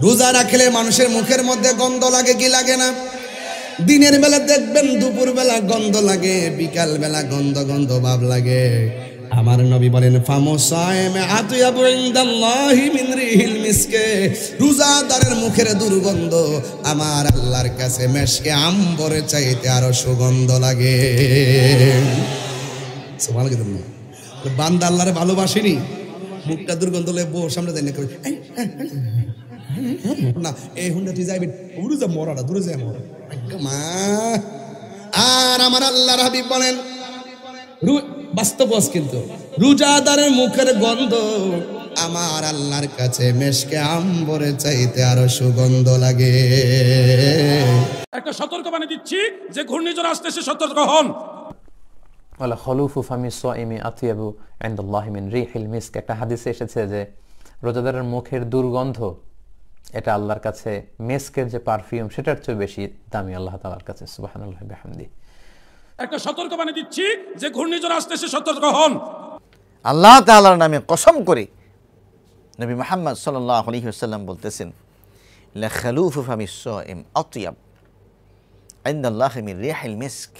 রোজা রাখলে মানুষের মুখের মধ্যে গন্ধ লাগে কি লাগে না? দিনের বেলা দেখবেন দুপুর বেলা গন্ধ লাগে, বিকাল বেলা গন্ধ গন্ধ ভাব লাগে। আমার নবী বলেন ফামুসায়েমে আতয়াবু ইনদাল্লাহি মিন রিহিল মিসকে, রোজাদারের মুখের দুর্গন্ধ আমার আল্লাহর কাছে মেশকে আম্বরের চাইতে আরো সুগন্ধ লাগে। সুবহানাল্লাহ। বান্দা আল্লাহরে ভালোবাসেনি, মুখটা দুর্গন্ধ হলে বউ সামনে দেয় না করে না, এই হুন্ডা তুই যাইবি দূরে যা, মরাটা দূরে যায় মরা মা। আর আমার আল্লাহর হাবিব বলেন বাস্তব কিন্তু রোজাদারের মুখের গন্ধ আমার আল্লাহর কাছে মেশকে আম্বরের চাইতে আরো সুগন্ধ লাগে। একটা সতর্কবাণী দিচ্ছি যে ঘূর্ণিঝড় আসতেছে, সতর্ক হন। ওয়ালা খলুফু ফামি সাইমি আতিয়াবু ইনদাল্লাহি মিন রিহিল মিস্ক, একটা হাদিসে এসেছে যে রোজাদারের মুখের দুর্গন্ধ এটা আল্লাহর কাছে মিস্কের যে পারফিউম সেটার চেয়ে বেশি দামি আল্লাহ তাআলার কাছে। সুবহানাল্লাহি ওয়া বিহামদিহি। একটা সতর্কবাণী দিচ্ছি যে ঘূর্ণিঝড় আসতেছে, সতর্ক হন। আল্লাহ তাআলার নামে কসম করে নবী মুহাম্মদ সাল্লাল্লাহু আলাইহি ওয়াসাল্লাম বলতেছেন লা খালুফু ফামিস সাইম আতিয়াব ইনদাল্লাহি মিন রিহিল মিস্ক,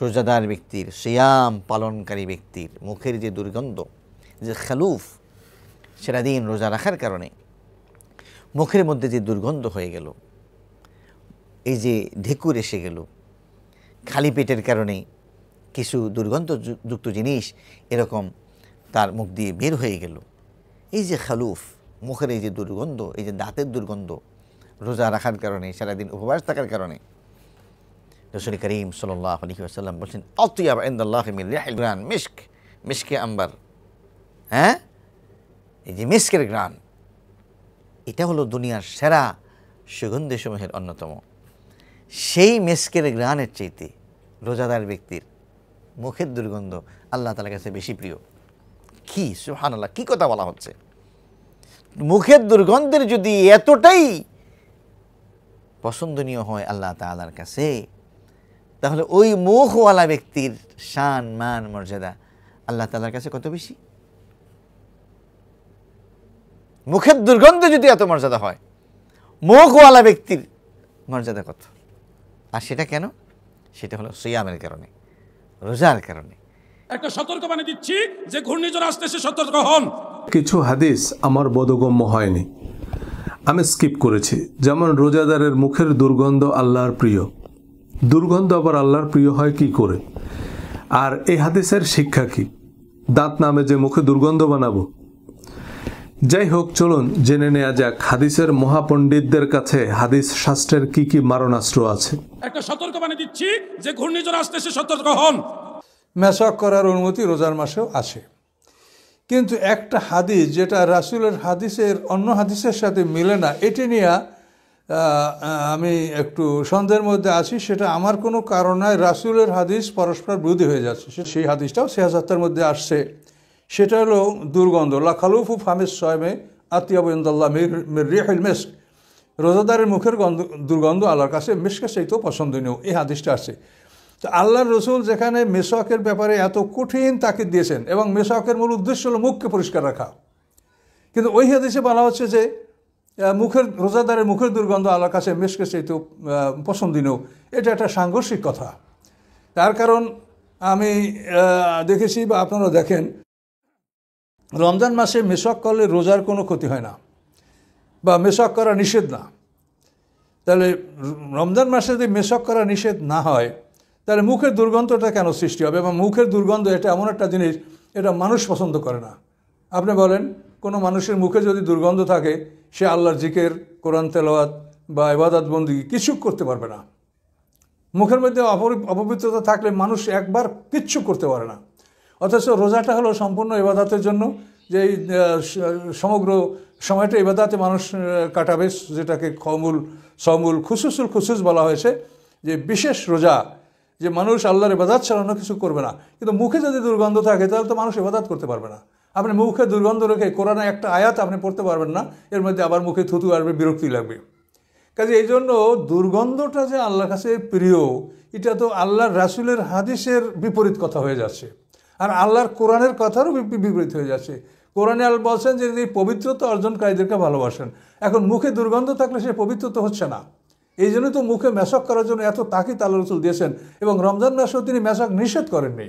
রোজাদার ব্যক্তির, সিয়াম পালনকারী ব্যক্তির মুখের যে দুর্গন্ধ, যে খালুফ, সেটা দিন রোজা রাখার কারণে মুখের মধ্যে যে দুর্গন্ধ হয়ে গেল, এই যে ঢেকুর এসে গেল, খালি পেটের কারণে কিছু দুর্গন্ধযুক্ত জিনিস এরকম তার মুখ দিয়ে বের হয়ে গেল, এই যে খালুফ, মুখের এই যে দুর্গন্ধ, এই যে দাঁতের দুর্গন্ধ, রোজা রাখার কারণে, সারাদিন উপবাস থাকার কারণে রাসূল করিম সাল্লাল্লাহু আলাইহি ওয়াসাল্লাম বলছেন আতিয়াব ইনদাল্লাহি মিন রিহিল গ্রান মিস্ক, মিস্কে আম্বার। হ্যাঁ, এই যে মিস্কের গ্রান, এটা হলো দুনিয়ার সেরা সুগন্ধিসমূহের অন্যতম। সেই মিস্কের গ্রানের চাইতে রোজাদার ব্যক্তির মুখের দুর্গন্ধ আল্লাহ তাআলার কাছে বেশি প্রিয়। কি সুবহানাল্লাহ, কি কথা বলা হচ্ছে! মুখের দুর্গন্ধের যদি এতটাই পছন্দনীয় হয় আল্লাহ তাআলার কাছে, তাহলে ওই মুখওয়ালা ব্যক্তির শান মান মর্যাদা আল্লাহ তাআলার কাছে কত বেশি। মুখের দুর্গন্ধ যদি এত মর্যাদা হয়, মুখওয়ালা ব্যক্তির মর্যাদা কত! আর সেটা কেন? সেটা হলো সিয়ামের কারণে, রোজার কারণে। একটা সতর্কবাণী দিচ্ছি যে ঘূর্ণিঝড় আসতেছে, সতর্ক হন। কিছু হাদিস আমার বোধগম্য হয়নি, আমি স্কিপ করেছি। যেমন রোজাদারের মুখের দুর্গন্ধ আল্লাহর প্রিয়, দুর্গন্ধ আবার আল্লাহর প্রিয় হয় কি করে? আর এই হাদিসের শিক্ষা কি? দাঁত নামে যে মুখে দুর্গন্ধ বানাবো? যাই হোক, চলুন জেনে নেওয়া যাক হাদিসের মহাপণ্ডিতদের কাছে হাদিস শাস্ত্রের কি কি মারণাস্ত্র আছে। একটা সতর্কবাণী দিচ্ছি যে ঘূর্ণিঝড় আসতেছে, সতর্ক হন। মেসাক করার অনুমতি রোজার মাসেও আছে, কিন্তু একটা হাদিস যেটা রাসূলের হাদিসের অন্য হাদিসের সাথে মিলে না, এটি নিয়ে আমি একটু সন্দেহের মধ্যে আছি। সেটা আমার কোনো কারণ নয়, রাসূলের হাদিস পরস্পর বিরোধী হয়ে যাচ্ছে। সেই হাদিসটাও সিয়াসাতের মধ্যে আসছে, সেটা হলো দুর্গন্ধ। লা খালুফু ফামিস সাইমি আতিয়াবু ইনদাল্লাহি মিন রিহিল মিস্ক, রোজাদারের মুখের দুর্গন্ধ আল্লাহর কাছে মিস্কের চাইতেও পছন্দনীয়, এই হাদিসটা আছে। তো আল্লাহর রসুল যেখানে মেসাকের ব্যাপারে এত কঠিন তাকিদ দিয়েছেন, এবং মেসাকের মূল উদ্দেশ্য হলো মুখকে পরিষ্কার রাখা, কিন্তু ওই হাদিসে বলা হচ্ছে যে রোজাদারের মুখের দুর্গন্ধ আল্লাহর কাছে মিস্কের চাইতেও পছন্দনীয়। এটা একটা সাংঘর্ষিক কথা। তার কারণ আমি দেখেছি, বা আপনারা দেখেন, রমজান মাসে মেসাক করলে রোজার কোনো ক্ষতি হয় না, বা মেসাক করা নিষেধ না। তাহলে রমজান মাসে যদি মেসাক করা নিষেধ না হয়, তাহলে মুখের দুর্গন্ধটা কেন সৃষ্টি হবে? এবং মুখের দুর্গন্ধ এটা এমন একটা জিনিস, এটা মানুষ পছন্দ করে না। আপনি বলেন, কোনো মানুষের মুখে যদি দুর্গন্ধ থাকে, সে আল্লাহর জিকির, কোরআন তেলাওয়াত বা ইবাদত বন্দেগী কিছু করতে পারবে না। মুখের মধ্যে অপবিত্রতা থাকলে মানুষ একবার কিচ্ছু করতে পারে না। অথচ রোজাটা হলো সম্পূর্ণ ইবাদতের জন্য, যে সমগ্র সময়টা ইবাদতে মানুষ কাটাবে, যেটাকে সমুল খুসুসুল খুসুস বলা হয়েছে, যে বিশেষ রোজা, যে মানুষ আল্লাহর ইবাদত ছাড়া অন্য কিছু করবে না। কিন্তু মুখে যদি দুর্গন্ধ থাকে, তাহলে তো মানুষ ইবাদত করতে পারবে না। আপনি মুখে দুর্গন্ধ রেখে কোরআনে একটা আয়াত আপনি পড়তে পারবেন না, এর মধ্যে আবার মুখে থুতু আসবে, বিরক্তি লাগবে। কাজে এই জন্য দুর্গন্ধটা যে আল্লাহর কাছে প্রিয়, এটা তো আল্লাহর রাসূলের হাদিসের বিপরীত কথা হয়ে যাচ্ছে, আর আল্লাহর কোরআনের কথারও বিপরীত হয়ে যাচ্ছে। কোরআনে আল্লাহ বলছেন যে তিনি পবিত্রতা অর্জনকারীদেরকে ভালোবাসেন। এখন মুখে দুর্গন্ধ থাকলে সে পবিত্রতা হচ্ছে না। এই জন্য তো মুখে মেশক করার জন্য এত তাকিদ আল্লাহ রাসূল দিয়েছেন, এবং রমজান মাসেও তিনি মেশক নিষেধ করেননি।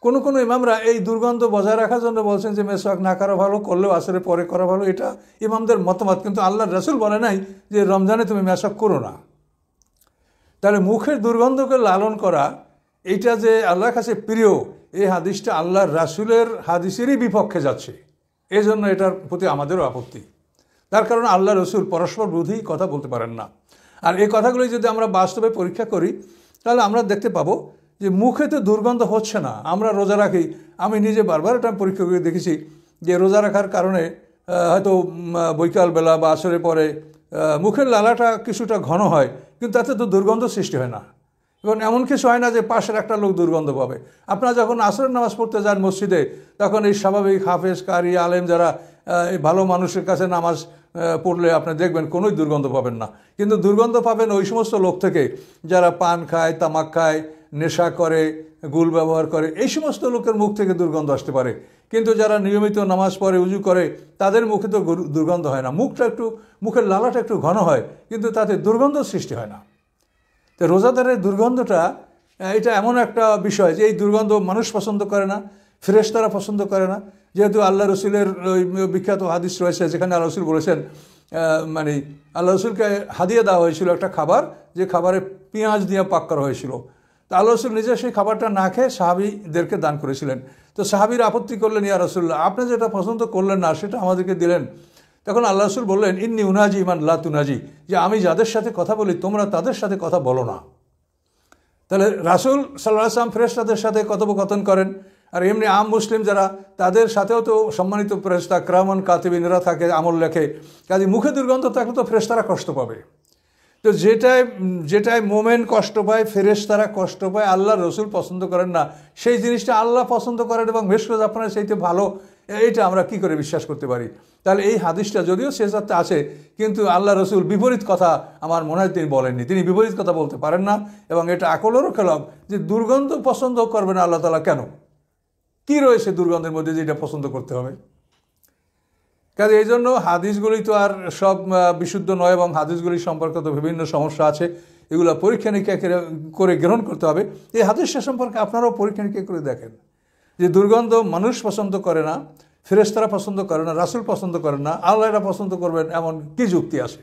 কোনো ইমামরা এই দুর্গন্ধ বজায় রাখার জন্য বলছেন যে মেশক না করা ভালো, করলেও আসরে পরে করা ভালো, এটা ইমামদের মতামত। কিন্তু আল্লাহর রাসূল বলে নাই যে রমজানে তুমি মেশক করো না। তাহলে মুখের দুর্গন্ধকে লালন করা এটা যে আল্লাহর কাছে প্রিয়, এই হাদিসটা আল্লাহর রাসূলের হাদিসেরই বিপক্ষে যাচ্ছে। এই জন্য এটার প্রতি আমাদেরও আপত্তি। তার কারণ আল্লাহ রসুল পরস্পর বিরোধী কথা বলতে পারেন না। আর এই কথাগুলি যদি আমরা বাস্তবে পরীক্ষা করি তাহলে আমরা দেখতে পাবো যে মুখে তো দুর্গন্ধ হচ্ছে না। আমরা রোজা রাখি, আমি নিজে বারবার এটা পরীক্ষা করে দেখেছি যে রোজা রাখার কারণে হয়তো বৈকালবেলা বা আসরের পরে মুখের লালাটা কিছুটা ঘন হয়, কিন্তু তাতে তো দুর্গন্ধ সৃষ্টি হয় না। এবং এমন কিছু হয় না যে পাশের একটা লোক দুর্গন্ধ পাবে। আপনারা যখন আসরের নামাজ পড়তে যান মসজিদে, তখন এই স্বাভাবিক হাফেজ, কারি, আলেম যারা এই ভালো মানুষের কাছে নামাজ পড়লে আপনি দেখবেন কোনোই দুর্গন্ধ পাবেন না। কিন্তু দুর্গন্ধ পাবেন ওই সমস্ত লোক থেকে যারা পান খায়, তামাক খায়, নেশা করে, গুল ব্যবহার করে, এই সমস্ত লোকের মুখ থেকে দুর্গন্ধ আসতে পারে। কিন্তু যারা নিয়মিত নামাজ পড়ে, উজু করে, তাদের মুখে তো দুর্গন্ধ হয় না। মুখের লালাটা একটু ঘন হয়, কিন্তু তাতে দুর্গন্ধ সৃষ্টি হয় না। তো রোজাদারের দুর্গন্ধটা এটা এমন একটা বিষয় যে এই দুর্গন্ধ মানুষ পছন্দ করে না, ফেরেশতারা পছন্দ করে না। যেহেতু আল্লাহ রসুলের ওই বিখ্যাত হাদিস রয়েছে যেখানে আল্লাহ রসুল বলেছেন, মানে আল্লাহ রসুলকে হাদিয়া দেওয়া হয়েছিল একটা খাবার, যে খাবারে পেঁয়াজ দিয়ে পাক করা হয়েছিল। তো আল্লাহ রসুল নিজে সেই খাবারটা না খেয়ে সাহাবীদেরকে দান করেছিলেন। তো সাহাবীরা আপত্তি করলেন, ইয়া রাসূলুল্লাহ, আপনি যেটা পছন্দ করলেন না সেটা আমাদেরকে দিলেন। তখন আল্লাহ রসুল বললেন, ইন্নী উনাজি ইমান লা তুনাজি, যে আমি যাদের সাথে কথা বলি তোমরা তাদের সাথে কথা বলো না। তাহলে রাসূল সাল্লাল্লাহু আলাইহি ওয়াসাল্লাম ফেরেশতাদের সাথে কথোপকথন করেন, আর এমনি আম মুসলিম যারা, তাদের সাথেও তো সম্মানিত ফেরেশতা কিরামান কাতিবিনরা থাকে, আমল লেখে। কাজে মুখে দুর্গন্ধ থাকলে তো ফেরেশতারা কষ্ট পাবে। তো যেটাই মোমেন কষ্ট পায়, ফেরেশতারা কষ্ট পায়, আল্লাহ রসুল পছন্দ করেন না, সেই জিনিসটা আল্লাহ পছন্দ করেন এবং মেশকাত আপনার সেইতে ভালো, এইটা আমরা কি করে বিশ্বাস করতে পারি? তাহলে এই হাদিসটা যদিও শেষাতে আছে, কিন্তু আল্লাহ রসুল বিপরীত কথা আমার মনে হয় তিনি বলেননি। তিনি বিপরীত কথা বলতে পারেন না, এবং এটা আকলেরও খেলাফ যে দুর্গন্ধ পছন্দ করবে না আল্লাহ তাআলা। কেন? কি রয়েছে দুর্গন্ধের মধ্যে যেটা পছন্দ করতে হবে? কাজে এই জন্য হাদিসগুলি তো আর সব বিশুদ্ধ নয়, এবং হাদিসগুলি সম্পর্কে তো বিভিন্ন সমস্যা আছে, এগুলো পরীক্ষা নিরীক্ষা করে গ্রহণ করতে হবে। এই হাদিসটা সম্পর্কে আপনারাও পরীক্ষা নিরীক্ষা করে দেখেন যে দুর্গন্ধ মানুষ পছন্দ করে না, ফেরেশতারা পছন্দ করে না, রাসূল পছন্দ করেন না, আল্লাহ এটা পছন্দ করবেন এমন কি যুক্তি আছে?